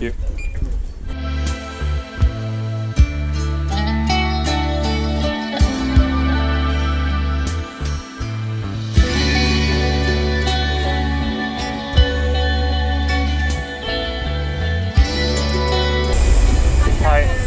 you. Hi.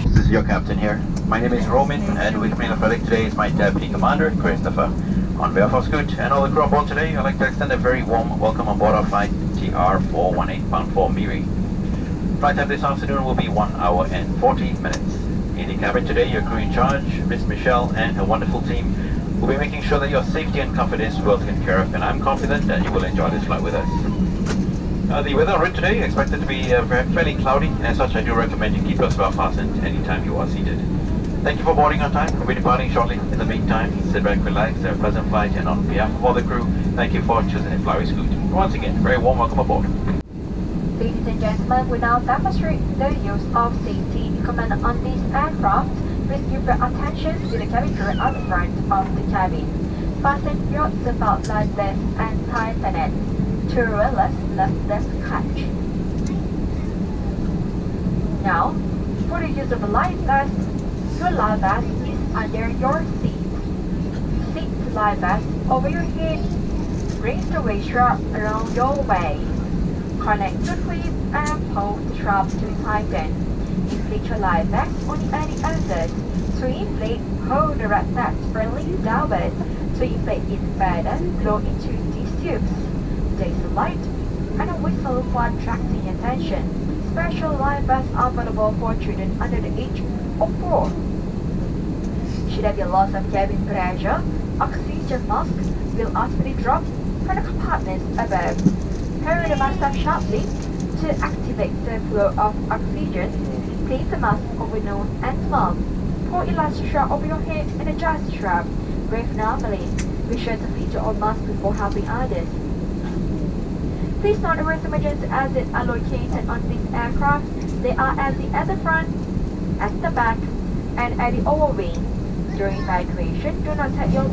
This is your captain here. My name is Roman, and with me on the flight today is my deputy commander, Christopher. On behalf of Scoot and all the crew aboard today, I'd like to extend a very warm welcome on board our flight TR418 bound for Miri. Flight time this afternoon will be 1 hour and 40 minutes. In the cabin today, your crew in charge, Miss Michelle and her wonderful team, will be making sure that your safety and comfort is well taken care of, and I'm confident that you will enjoy this flight with us. The weather en route today is expected to be fairly cloudy, and as such I do recommend you keep your seatbelt fastened anytime you are seated. Thank you for boarding on time. We'll be departing shortly. In the meantime, sit back, relax, have a pleasant flight, and on behalf of all the crew, thank you for choosing the Fly with Scoot. Once again, very warm welcome aboard. Ladies and gentlemen, we now demonstrate the use of safety equipment on this aircraft. Please give your attention to the cabin crew at the front of the cabin. Fasten your seatbelt like this and tighten it. To release, lift this catch. Now, for the use of the life vest, your life vest is under your seat. Seat the life vest over your head. Raise the waist strap around your waist. Connect the clip and pull the strap to tighten. Inflate your life vest on the any exit. To inflate, hold the red tab firmly downward. To inflate it further, blow into these tubes. There is a light and a whistle for attracting attention. Special life vests are available for children under the age of 4. Should there be a loss of cabin pressure, oxygen mask will automatically drop from the compartments above. Hurry the mask up sharply to activate the flow of oxygen. Place the mask over nose and mouth. Pull elastic strap over your head and adjust the strap. Breathe normally. Be sure to fit your own mask before helping others. Please note the rest emergency exits are located on this aircraft. They are at the front, at the back, and at the overwing. During evacuation, do not take your...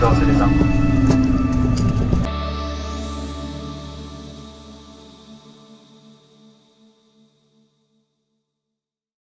どうするさん。